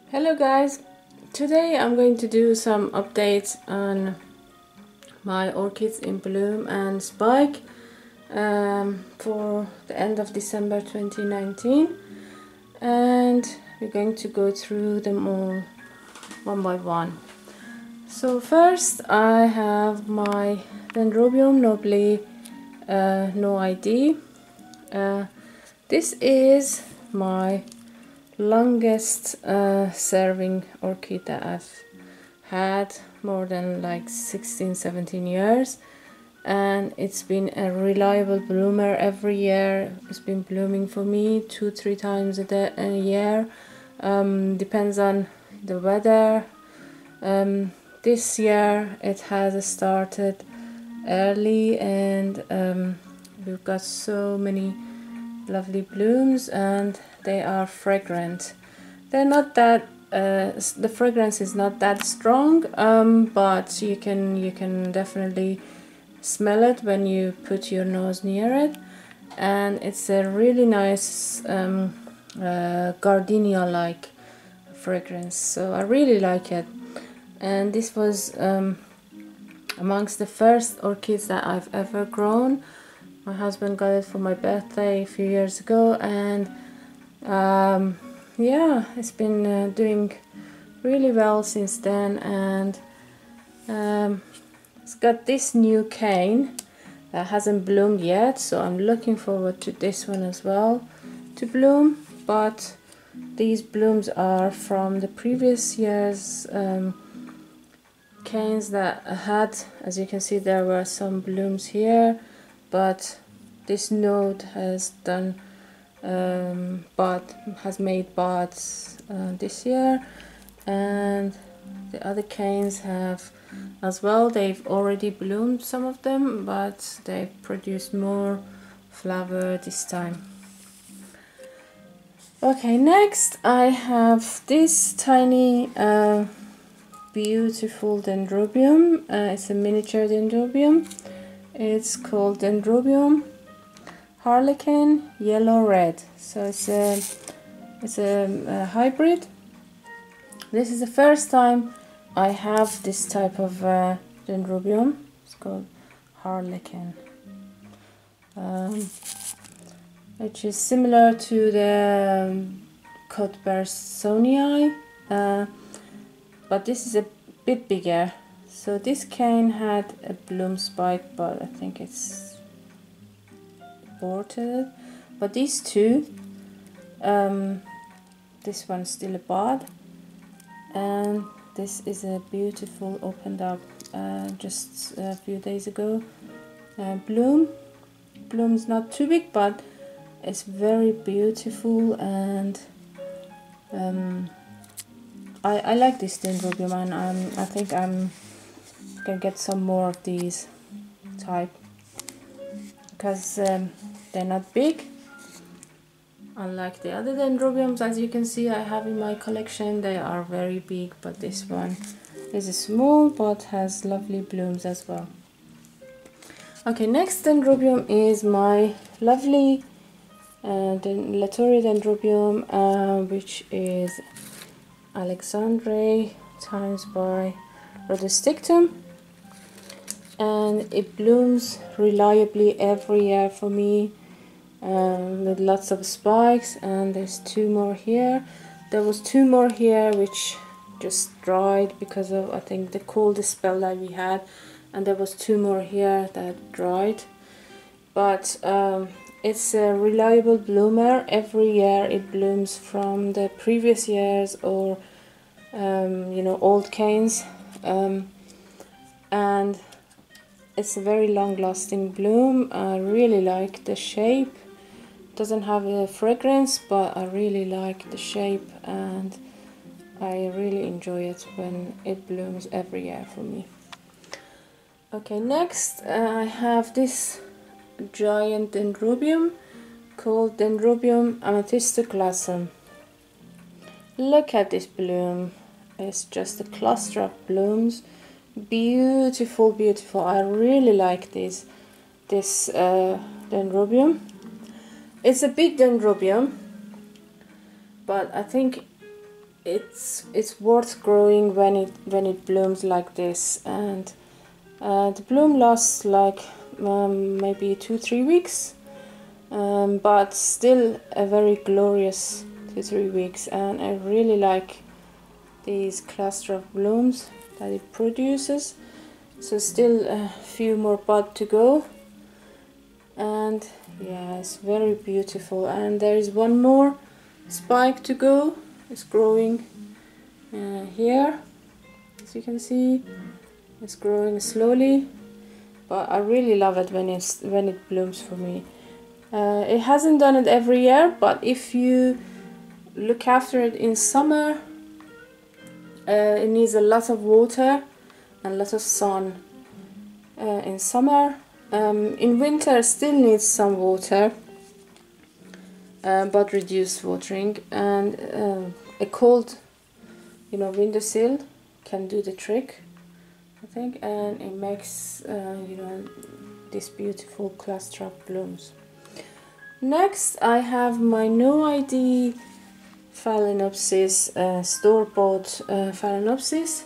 Hello guys, today I'm going to do some updates on my orchids in bloom and spike for the end of December 2019, and we're going to go through them all one by one. So first I have my Dendrobium No Mighty. This is my longest serving orchid that I've had, more than like 16-17 years, and it's been a reliable bloomer every year. It's been blooming for me 2-3 times a year, depends on the weather. This year it has started early, and we've got so many lovely blooms, and they are fragrant. They're not that the fragrance is not that strong, but you can definitely smell it when you put your nose near it, and it's a really nice gardenia like fragrance, so I really like it. And this was amongst the first orchids that I've ever grown. My husband got it for my birthday a few years ago, and yeah, it's been doing really well since then. And it's got this new cane that hasn't bloomed yet, so I'm looking forward to this one as well to bloom. But these blooms are from the previous year's canes that I had. As you can see, there were some blooms here, but this node has done has made buds this year, and the other canes have as well. They've already bloomed, some of them, but they've produced more flower this time. Okay, next I have this tiny beautiful dendrobium. It's a miniature dendrobium. It's called Dendrobium Harlequin yellow-red. So it's a hybrid. This is the first time I have this type of dendrobium. It's called Harlequin, which is similar to the Cuthbertsonii, but this is a bit bigger. So this cane had a bloom spike, but I think it's aborted. But these two, this one's still a bud, and this is a beautiful, opened up just a few days ago bloom. Bloom's not too big, but it's very beautiful, and I like this dendrobium, and I think I'm gonna get some more of these type, because they're not big, unlike the other dendrobiums. As you can see, I have in my collection, they are very big, but this one is small but has lovely blooms as well. Okay, next dendrobium is my lovely Latoria dendrobium, which is Alexandre times by rhodostictum, and it blooms reliably every year for me, with lots of spikes. And there's two more here. There was two more here which just dried because of, I think, the coldest spell that we had, and there was two more here that dried. But it's a reliable bloomer. Every year it blooms from the previous years, or you know, old canes, and it's a very long-lasting bloom. I really like the shape. It doesn't have a fragrance, but I really like the shape, and I really enjoy it when it blooms every year for me. Okay, next I have this giant dendrobium called Dendrobium amethystoclassum. Look at this bloom. It's just a cluster of blooms. Beautiful, beautiful. I really like this dendrobium. It's a big dendrobium, but I think it's worth growing when it blooms like this, and the bloom lasts like maybe 2-3 weeks, but still a very glorious 2-3 weeks, and I really like these cluster of blooms that it produces. So still a few more buds to go, and yeah, it's very beautiful. And there is one more spike to go. It's growing here, as you can see. It's growing slowly, but I really love it when it blooms for me. It hasn't done it every year, but if you look after it in summer, it needs a lot of water and a lot of sun in summer. In winter, it still needs some water, but reduced watering, and a cold, windowsill can do the trick, I think, and it makes this beautiful cluster of blooms. Next, I have my No Mighty Phalaenopsis, store-bought Phalaenopsis,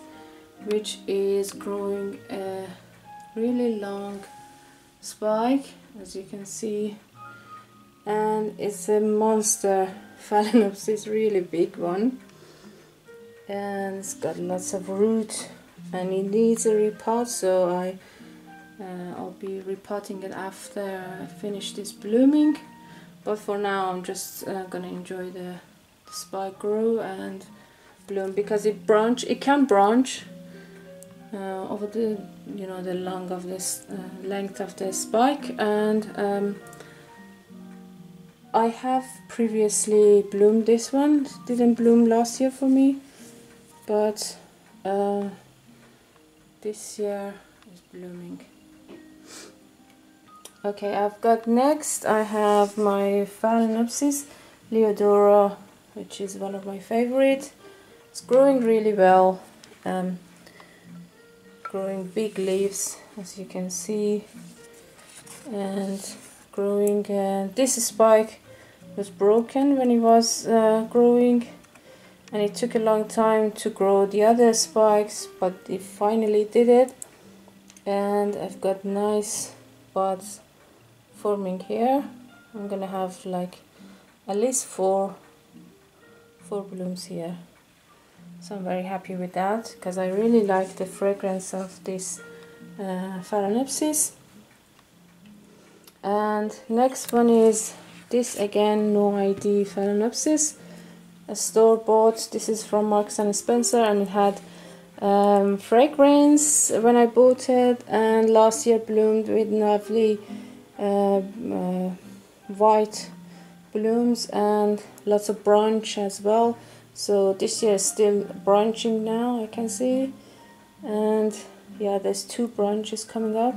which is growing a really long spike, as you can see, and it's a monster Phalaenopsis, really big one, and it's got lots of root, and it needs a repot, so I'll be repotting it after I finish this blooming. But for now, I'm just gonna enjoy the spike grow and bloom, because it can branch over the the length of the spike, and I have previously bloomed this one. It didn't bloom last year for me, but this year is blooming. Okay, I've got next, I have my Phalaenopsis Leadora, which is one of my favorite. It's growing really well, growing big leaves, as you can see, and growing. This spike was broken when it was growing, and it took a long time to grow the other spikes, but it finally did it, and I've got nice buds forming here. I'm gonna have like at least four blooms here, so I'm very happy with that, because I really like the fragrance of this Phalaenopsis. And next one is this again, No Mighty Phalaenopsis, a store-bought. This is from Marks and Spencer, and it had fragrance when I bought it, and last year bloomed with lovely white blooms and lots of branch as well. So this year is still branching now, I can see, and yeah, there's 2 branches coming up,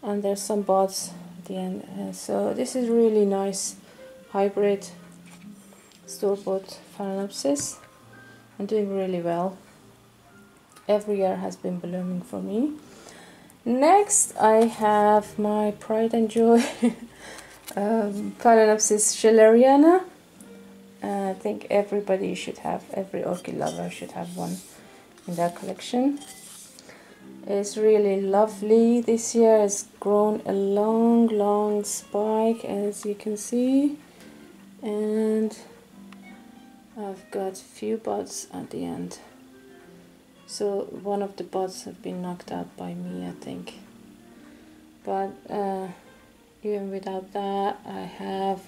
and there's some buds at the end. So this is really nice hybrid store-bought Phalaenopsis, and doing really well. Every year has been blooming for me. Next, I have my pride and joy Phalaenopsis schilleriana. I think everybody should have, every orchid lover should have one in their collection. It's really lovely. This year has grown a long spike, as you can see, and I've got few buds at the end. So one of the buds have been knocked out by me, I think. But even without that, I have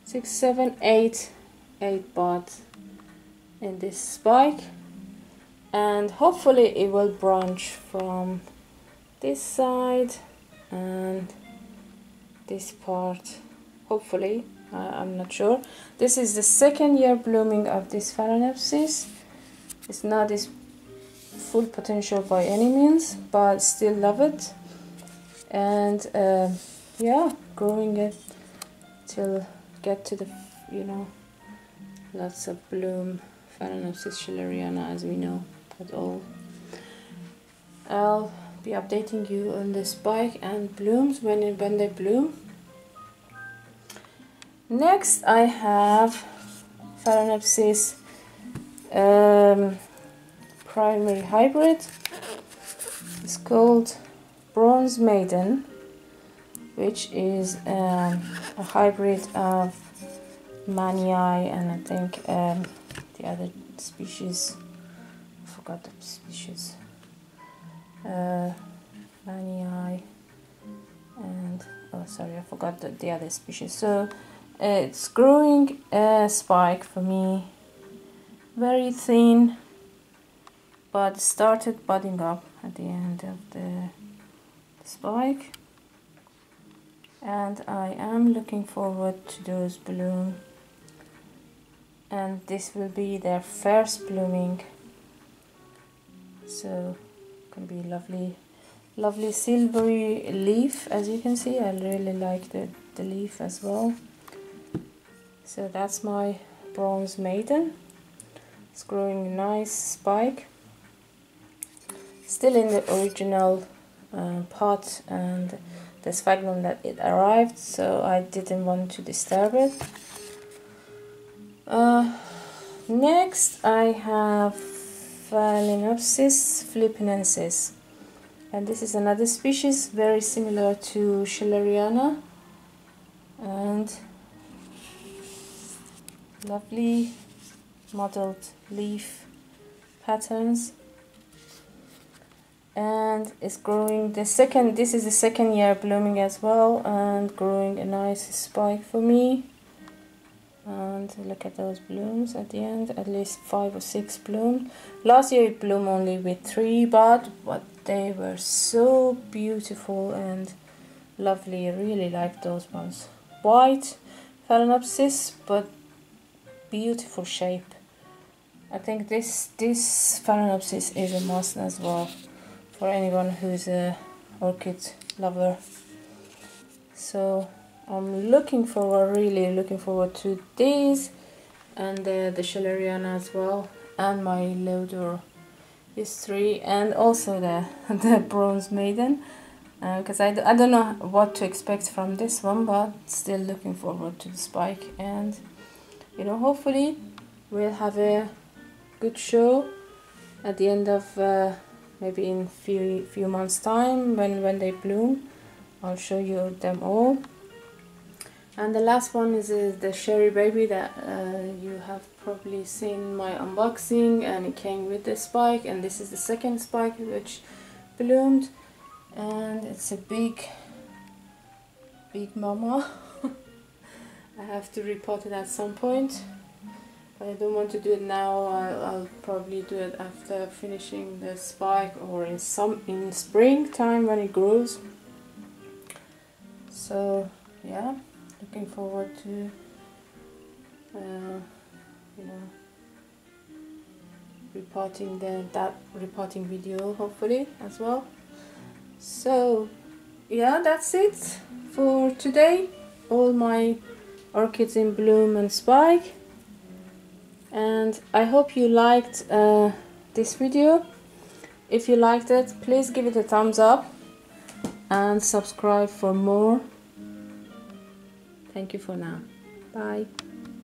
6, 7, 8 buds in this spike, and hopefully it will branch from this side and this part. Hopefully, I'm not sure. This is the 2nd year blooming of this Phalaenopsis. It's not this full potential by any means, but still love it, and yeah, growing it till get to the lots of bloom Phalaenopsis schilleriana, as we know at all. I'll be updating you on the spike and blooms when they bloom. Next, I have Phalaenopsis primary hybrid. It's called Bronze Maiden, which is a hybrid of Manii and I think the other species, I forgot the species, Manii and, oh sorry, I forgot the other species. So it's growing a spike for me, very thin, but started budding up at the end of the spike, and I am looking forward to those bloom, and this will be their first blooming, so it can be lovely silvery leaf. As you can see, I really like the leaf as well. So that's my Bronze Maiden. It's growing a nice spike, still in the original pot and the sphagnum that it arrived, so I didn't want to disturb it. Next I have Phalaenopsis Philippinensis, and this is another species very similar to Schilleriana, and lovely mottled leaf patterns, and it's growing this is the second year blooming as well, and growing a nice spike for me. And look at those blooms at the end, at least 5 or 6 blooms. Last year it bloomed only with 3 buds, but they were so beautiful and lovely. I really like those ones. White Phalaenopsis, but beautiful shape. I think this Phalaenopsis is a must as well for anyone who's a orchid lover. So I'm really looking forward to these, and the Schilleriana as well, and my Leadora. These 3, and also the Bronze Maiden, because I don't know what to expect from this one, but still looking forward to the spike. And you know, hopefully we'll have a good show at the end of maybe in few months time, when they bloom. I'll show you them all. And the last one is the Cherry Baby that you have probably seen my unboxing, and it came with the spike, and this is the second spike which bloomed, and it's a big mama. I have to repot it at some point, but I don't want to do it now. I'll probably do it after finishing the spike, or in springtime when it grows. So yeah, looking forward to you know, repotting that repotting video hopefully as well. So yeah, that's it for today. All my orchids in bloom and spike, and I hope you liked this video. If you liked it, please give it a thumbs up and subscribe for more. Thank you for now. Bye.